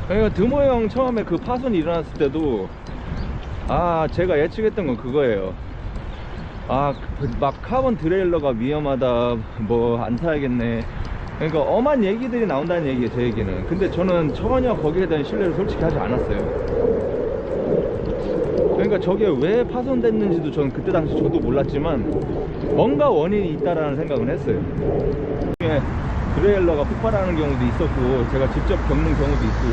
그러니까 드모 형 처음에 그 파손이 일어났을 때도 제가 예측했던 건 그거예요. 막 카본 드레일러가 위험하다, 뭐 안 사야겠네. 그러니까 엄한 얘기들이 나온다는 얘기예요, 제 얘기는. 근데 저는 전혀 거기에 대한 신뢰를 솔직히 하지 않았어요. 그러니까 저게 왜 파손됐는지도 저는 그때 당시 저도 몰랐지만 뭔가 원인이 있다라는 생각은 했어요. 드레일러가 폭발하는 경우도 있었고 제가 직접 겪는 경우도 있고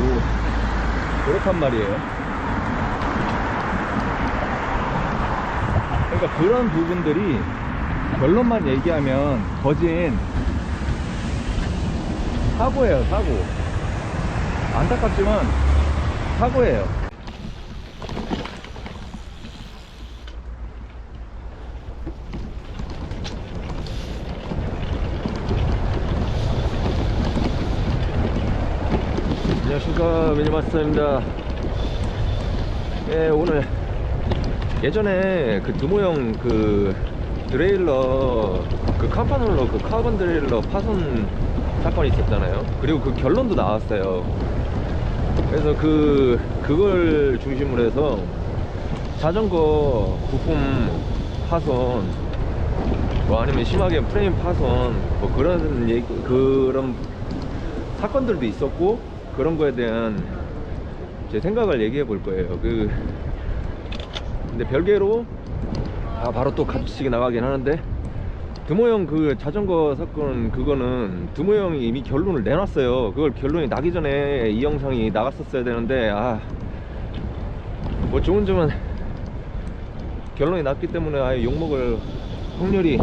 그렇단 말이에요. 그러니까 그런 부분들이 결론만 얘기하면 거진 사고예요, 사고. 안타깝지만 사고예요. 안녕하십니까, 미니마스터입니다. 예, 오늘 예전에 그 드모형 그 드레일러 그 캄파놀러 그 카본 드레일러 파손 사건이 있었잖아요. 그리고 그 결론도 나왔어요. 그래서 그걸 중심으로 해서 자전거 부품 파손, 뭐 아니면 심하게 프레임 파손, 뭐 그런 사건들도 있었고, 그런 거에 대한 제 생각을 얘기해 볼 거예요. 근데 별개로 바로 또 카드치기 나가긴 하는데, 드모형 그 자전거 사건, 그거는 드모형이 이미 결론을 내놨어요. 그걸 결론이 나기 전에 이 영상이 나갔었어야 되는데, 뭐 좋은 점은 결론이 났기 때문에 아예 욕먹을 확률이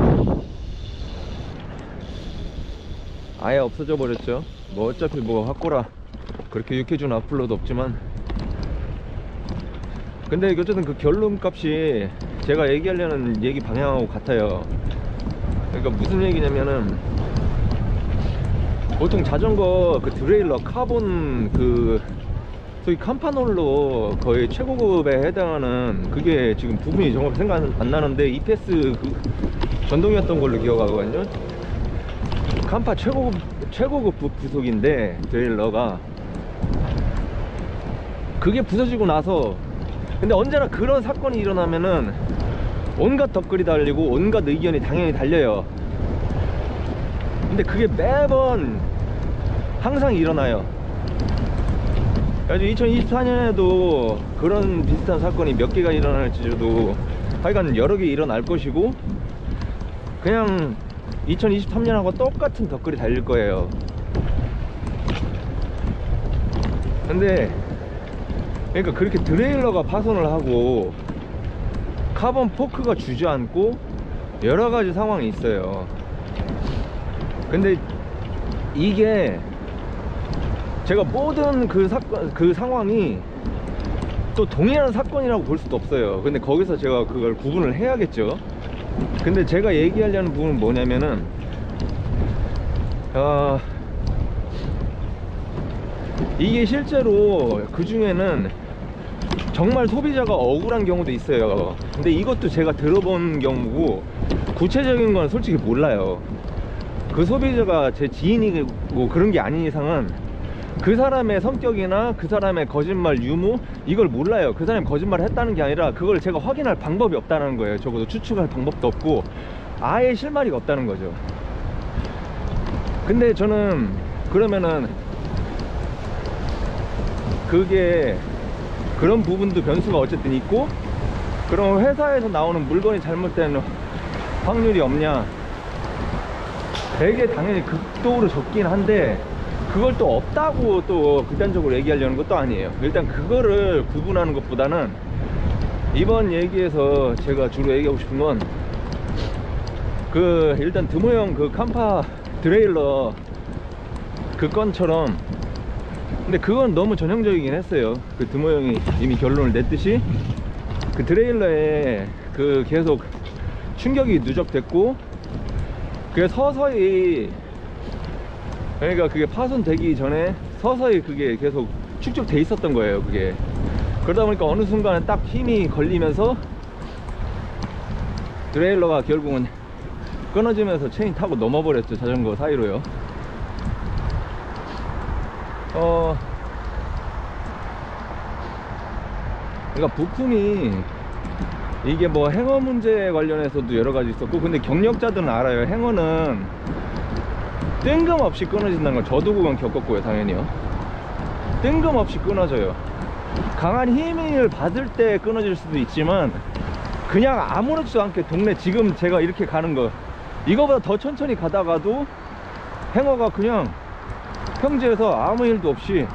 아예 없어져 버렸죠. 뭐 어차피 뭐 확고라 그렇게 욕해준 악플러도 없지만, 근데 어쨌든 그 결론 값이 제가 얘기하려는 얘기 방향하고 같아요. 그러니까 무슨 얘기냐면은, 보통 자전거 그 드레일러 카본 그 소위 캄파놀로 거의 최고급에 해당하는 그게 지금 부분이 정확히 생각 안 나는데 EPS 그 전동이었던 걸로 기억하거든요. 캄파 최고급 부속인데 드레일러가 그게 부서지고 나서, 근데 언제나 그런 사건이 일어나면은 온갖 덧글이 달리고 온갖 의견이 당연히 달려요. 근데 그게 매번 항상 일어나요. 그래서 2024년에도 그런 비슷한 사건이 몇 개가 일어날지도 하여간 여러 개 일어날 것이고, 그냥 2023년하고 똑같은 덧글이 달릴 거예요. 근데 그러니까 그렇게 드레일러가 파손을 하고 카본 포크가 주저앉고 여러 가지 상황이 있어요. 근데 이게 제가 모든 그 사건, 그 상황이 또 동일한 사건이라고 볼 수도 없어요. 근데 거기서 제가 그걸 구분을 해야겠죠. 근데 제가 얘기하려는 부분은 뭐냐면은, 이게 실제로 그 중에는 정말 소비자가 억울한 경우도 있어요. 근데 이것도 제가 들어본 경우고, 구체적인 건 솔직히 몰라요. 그 소비자가 제 지인이고 그런 게 아닌 이상은 그 사람의 성격이나 그 사람의 거짓말 유무, 이걸 몰라요. 그 사람이 거짓말을 했다는 게 아니라 그걸 제가 확인할 방법이 없다는 거예요. 적어도 추측할 방법도 없고 아예 실마리가 없다는 거죠. 근데 저는 그러면은 그게 그런 부분도 변수가 어쨌든 있고, 그럼 회사에서 나오는 물건이 잘못된 확률이 없냐? 되게 당연히 극도로 적긴 한데, 그걸 또 없다고 또 극단적으로 얘기하려는 것도 아니에요. 일단 그거를 구분하는 것보다는 이번 얘기에서 제가 주로 얘기하고 싶은 건, 일단 드모형 그 캄파 드레일러 그 건처럼, 근데 그건 너무 전형적이긴 했어요. 그 드모형이 이미 결론을 냈듯이 그 드레일러에 그 계속 충격이 누적됐고, 그게 서서히, 그러니까 그게 파손되기 전에 서서히 그게 계속 축적돼 있었던 거예요. 그게 그러다 보니까 어느 순간에 딱 힘이 걸리면서 드레일러가 결국은 끊어지면서 체인 타고 넘어버렸죠. 자전거 사이로요. 그러니까 부품이 이게 뭐 행어 문제 관련해서도 여러 가지 있었고, 근데 경력자들은 알아요. 행어는 뜬금없이 끊어진다는 걸 저도 그건 겪었고요, 당연히요. 뜬금없이 끊어져요. 강한 힘을 받을 때 끊어질 수도 있지만 그냥 아무렇지도 않게 동네, 지금 제가 이렇게 가는 거 이거보다 더 천천히 가다가도 행어가 그냥 평지에서 아무 일도 없이,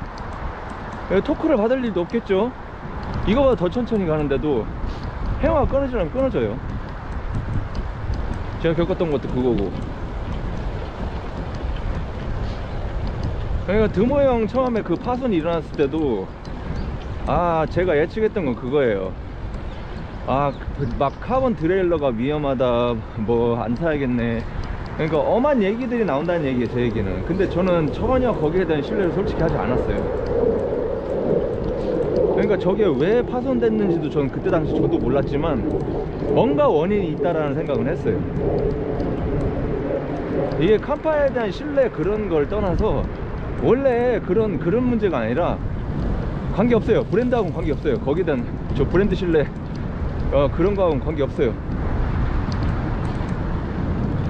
토크를 받을 일도 없겠죠. 이거보다 더 천천히 가는데도 행어가 끊어지려면 끊어져요. 제가 겪었던 것도 그거고. 그러니까 드모형 처음에 그 파손이 일어났을 때도 제가 예측했던 건 그거예요. 막 카본 드레일러가 위험하다, 뭐 안 사야겠네. 그러니까 엄한 얘기들이 나온다는 얘기예요, 제 얘기는. 근데 저는 전혀 거기에 대한 신뢰를 솔직히 하지 않았어요. 그러니까 저게 왜 파손됐는지도 저는 그때 당시 저도 몰랐지만 뭔가 원인이 있다라는 생각은 했어요. 이게 캄파에 대한 신뢰 그런 걸 떠나서 원래 그런 문제가 아니라 관계없어요. 브랜드하고는 관계없어요. 거기에 대한 저 브랜드 신뢰 그런 거하고는 관계없어요.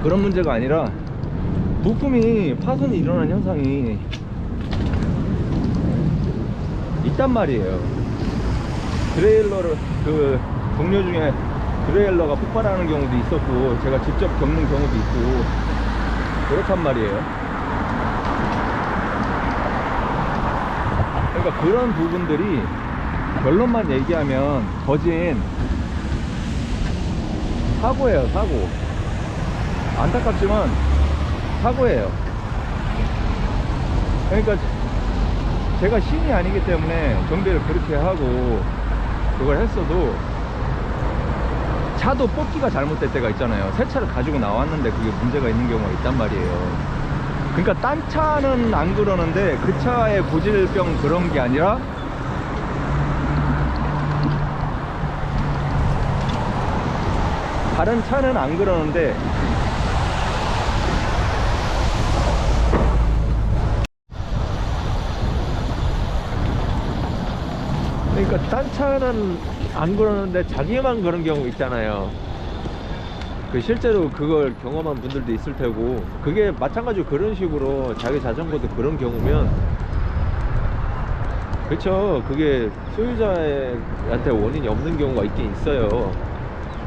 그런 문제가 아니라 부품이 파손이 일어난 현상이 있단 말이에요. 드레일러를 그 동료 중에 드레일러가 폭발하는 경우도 있었고, 제가 직접 겪는 경우도 있고 그렇단 말이에요. 그러니까 그런 부분들이 결론만 얘기하면 거진 사고예요, 사고. 안타깝지만 사고예요. 그러니까 제가 신이 아니기 때문에 정비를 그렇게 하고 그걸 했어도 차도 뽑기가 잘못될 때가 있잖아요. 새 차를 가지고 나왔는데 그게 문제가 있는 경우가 있단 말이에요. 그러니까 딴 차는 안 그러는데 그 차의 고질병 그런 게 아니라 다른 차는 안 그러는데 그러니까 딴 차는 안 그러는데 자기만 그런 경우 있잖아요. 그 실제로 그걸 경험한 분들도 있을 테고, 그게 마찬가지로 그런 식으로 자기 자전거도 그런 경우면 그쵸, 그게 소유자한테 원인이 없는 경우가 있긴 있어요.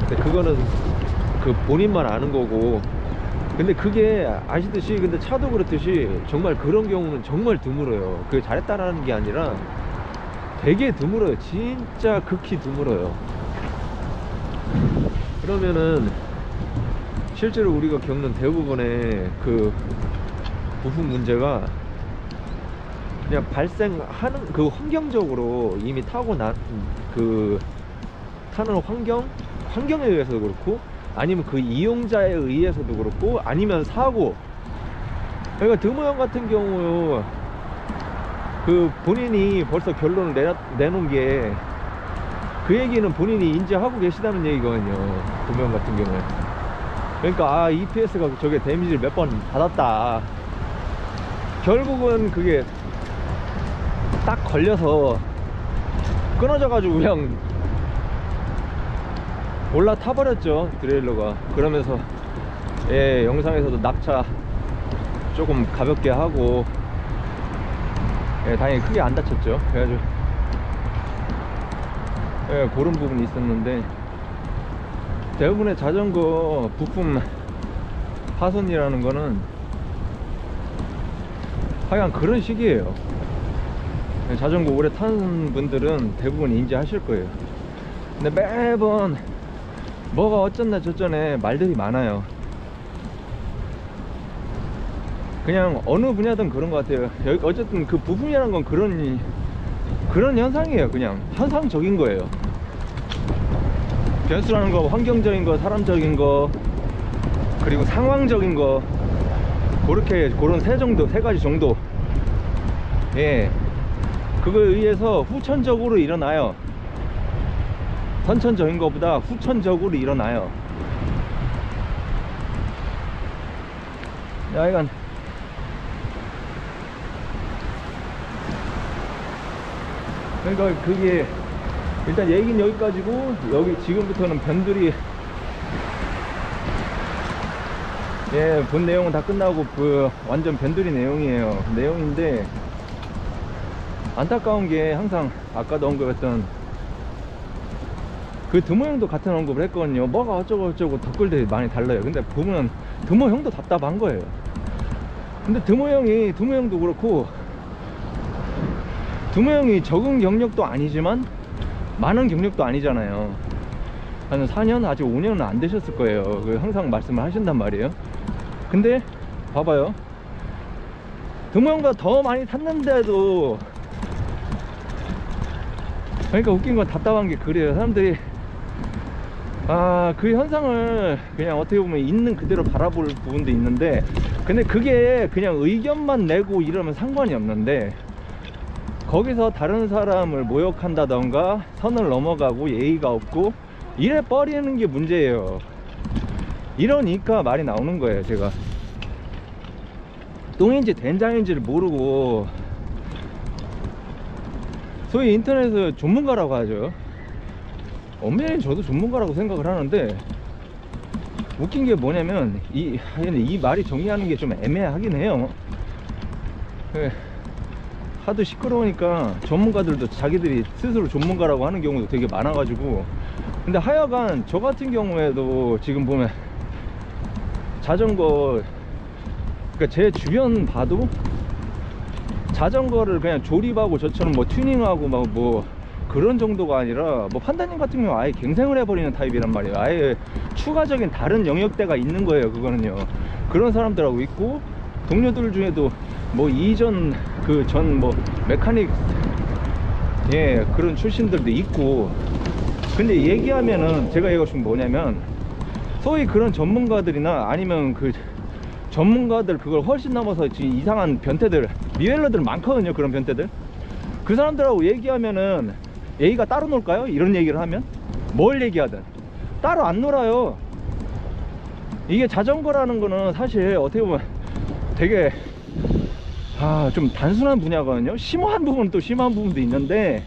근데 그거는 그 본인만 아는 거고. 근데 그게 아시듯이 근데 차도 그렇듯이 정말 그런 경우는 정말 드물어요. 그게 잘했다라는 게 아니라 되게 드물어요. 진짜 극히 드물어요. 그러면은 실제로 우리가 겪는 대부분의 그 부품 문제가 그냥 발생하는 그 환경적으로 이미 타고 그 타는 환경에 의해서도 그렇고, 아니면 그 이용자에 의해서도 그렇고, 아니면 사고. 그러니까 드모형 같은 경우 그 본인이 벌써 결론을 내놓은 게, 그 얘기는 본인이 인지하고 계시다는 얘기거든요, 드모형 같은 경우에. 그러니까 EPS가 저게 데미지를 몇 번 받았다. 결국은 그게 딱 걸려서 끊어져 가지고 그냥 올라타 버렸죠, 드레일러가. 그러면서 영상에서도 낙차 조금 가볍게 하고, 다행히 크게 안 다쳤죠. 그래가지고 그런 부분이 있었는데, 대부분의 자전거 부품 파손이라는 거는 하여간 그런 식이에요. 자전거 오래 타는 분들은 대부분 인지하실 거예요. 근데 매번 뭐가 어쩌네 저쩌네 말들이 많아요. 그냥 어느 분야든 그런 것 같아요. 어쨌든 그 부품이라는 건 그런 현상이에요. 그냥 현상적인 거예요. 변수라는 거, 환경적인 거, 사람적인 거, 그리고 상황적인 거, 그런 세 가지 정도. 그거에 의해서 후천적으로 일어나요. 선천적인 것보다 후천적으로 일어나요. 하여간 그러니까 그게 일단 얘기는 여기까지고, 여기 지금부터는 변두리, 예, 본 내용은 다 끝나고 완전 변두리 내용인데 안타까운 게, 항상 아까도 언급했던 그 드모 형도 같은 언급을 했거든요. 뭐가 어쩌고 댓글들이 많이 달라요. 근데 보면 드모 형도 답답한 거예요. 근데 드모 형도 그렇고, 드모 형이 적은 경력도 아니지만 많은 경력도 아니잖아요. 한 4년, 아직 5년은 안 되셨을 거예요. 항상 말씀을 하신단 말이에요. 근데 봐봐요, 드모 형보다 더 많이 탔는데도, 그러니까 웃긴 건 답답한 게 그래요. 사람들이 그 현상을 그냥 어떻게 보면 있는 그대로 바라볼 부분도 있는데, 근데 그게 그냥 의견만 내고 이러면 상관이 없는데, 거기서 다른 사람을 모욕한다던가 선을 넘어가고 예의가 없고 이래 버리는 게 문제예요. 이러니까 말이 나오는 거예요. 제가 똥인지 된장인지를 모르고, 소위 인터넷에서 전문가라고 하죠. 엄밀히 저도 전문가라고 생각을 하는데, 웃긴 게 뭐냐면 이 말이 정리하는 게 좀 애매하긴 해요. 하도 시끄러우니까 전문가들도 자기들이 스스로 전문가라고 하는 경우도 되게 많아가지고. 근데 하여간 저 같은 경우에도 지금 보면 자전거, 그러니까 제 주변 봐도 자전거를 그냥 조립하고 저처럼 뭐 튜닝하고 막 뭐 그런 정도가 아니라, 뭐 판다님 같은 경우 아예 갱생을 해버리는 타입이란 말이에요. 아예 추가적인 다른 영역대가 있는 거예요. 그거는요, 그런 사람들하고 있고, 동료들 중에도 뭐 이전 뭐 메카닉, 예, 그런 출신들도 있고. 근데 얘기하면은 제가 얘기하고 싶은 게 뭐냐면, 소위 그런 전문가들이나 아니면 전문가들 그걸 훨씬 넘어서 지금 이상한 변태들, 미웰러들 많거든요. 그런 변태들, 그 사람들하고 얘기하면은 예의가 따로 놀까요? 이런 얘기를 하면 뭘 얘기하든 따로 안 놀아요. 이게 자전거라는 거는 사실 어떻게 보면 되게 좀 단순한 분야거든요. 심오한 부분은 또 심한 부분도 있는데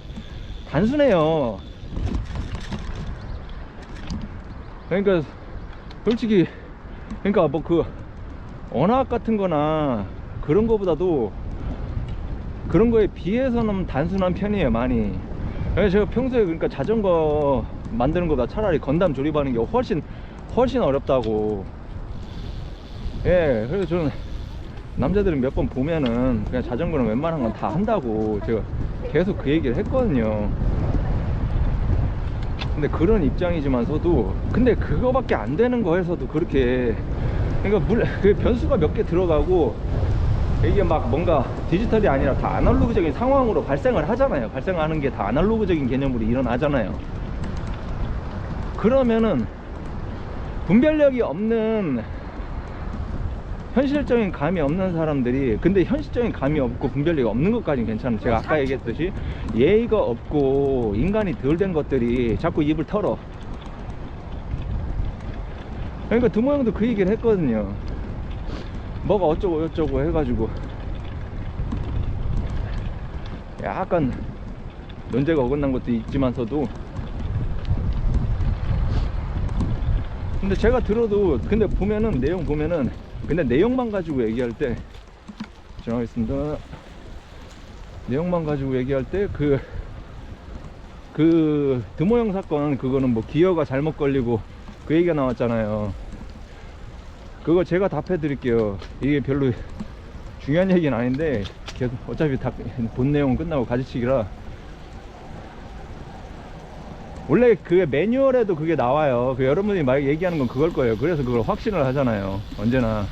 단순해요. 그러니까 솔직히, 그러니까 뭐 언어학 같은 거나 그런 거보다도 그런 거에 비해서는 단순한 편이에요, 많이. 그래서 제가 평소에, 그러니까 자전거 만드는 것보다 차라리 건담 조립하는 게 훨씬 어렵다고. 예, 그래서 저는 남자들은 몇 번 보면은 그냥 자전거는 웬만한 건 다 한다고 제가 계속 그 얘기를 했거든요. 근데 그런 입장이지만서도, 근데 그거밖에 안 되는 거에서도 그렇게, 그러니까 그 변수가 몇 개 들어가고 이게 막 뭔가 디지털이 아니라 다 아날로그적인 상황으로 발생을 하잖아요. 발생하는 게 다 아날로그적인 개념으로 일어나잖아요. 그러면은 분별력이 없는, 현실적인 감이 없는 사람들이, 근데 현실적인 감이 없고 분별력이 없는 것까지는 괜찮아요. 제가 아까 얘기했듯이 예의가 없고 인간이 덜 된 것들이 자꾸 입을 털어. 그러니까 드모 형도 그 얘기를 했거든요. 뭐가 어쩌고 저쩌고 해가지고 약간 논제가 어긋난 것도 있지만서도, 근데 제가 들어도, 근데 보면은 내용 보면은, 근데 내용만 가지고 얘기할 때, 정하겠습니다. 내용만 가지고 얘기할 때 그 드모 형 사건, 그거는 뭐 기어가 잘못 걸리고 그 얘기가 나왔잖아요. 그거 제가 답해 드릴게요. 이게 별로 중요한 얘기는 아닌데 계속 어차피 다 본 내용은 끝나고 가지치기라. 원래 그 매뉴얼에도 그게 나와요. 여러분이 막 얘기하는 건 그걸 거예요. 그래서 그걸 확신을 하잖아요, 언제나.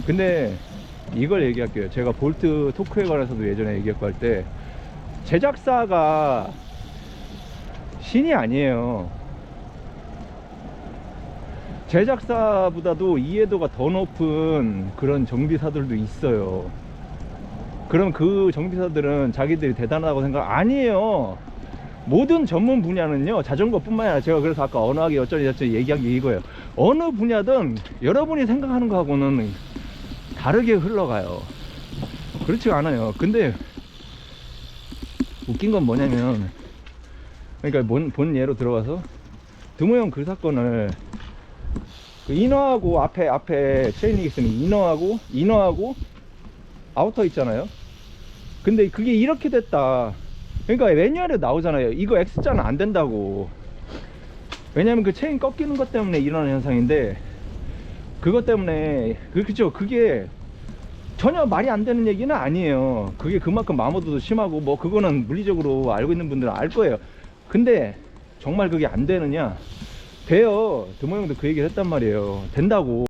근데 이걸 얘기할게요. 제가 볼트 토크에 관해서도 예전에 얘기했고 할 때, 제작사가 신이 아니에요. 제작사보다도 이해도가 더 높은 그런 정비사들도 있어요. 그럼 그 정비사들은 자기들이 대단하다고 생각 아니에요. 모든 전문 분야는요, 자전거 뿐만 아니라, 제가 그래서 아까 언어학이 어쩌니 저쩌니 얘기한 게 이거예요. 어느 분야든 여러분이 생각하는 거하고는 다르게 흘러가요. 그렇지 않아요. 근데 웃긴 건 뭐냐면, 그러니까 본 예로 들어가서 드모 형 그 사건을 그 이너하고 앞에 체인이 있으면 이너하고 아우터 있잖아요. 근데 그게 이렇게 됐다. 그러니까 매뉴얼에 나오잖아요. 이거 X자는 안 된다고. 왜냐면 그 체인 꺾이는 것 때문에 일어나는 현상인데, 그것 때문에 그죠. 그게 전혀 말이 안 되는 얘기는 아니에요. 그게 그만큼 마모드도 심하고 뭐 그거는 물리적으로 알고 있는 분들은 알 거예요. 근데 정말 그게 안 되느냐? 돼요. 드모 형도 그 얘기를 했단 말이에요. 된다고.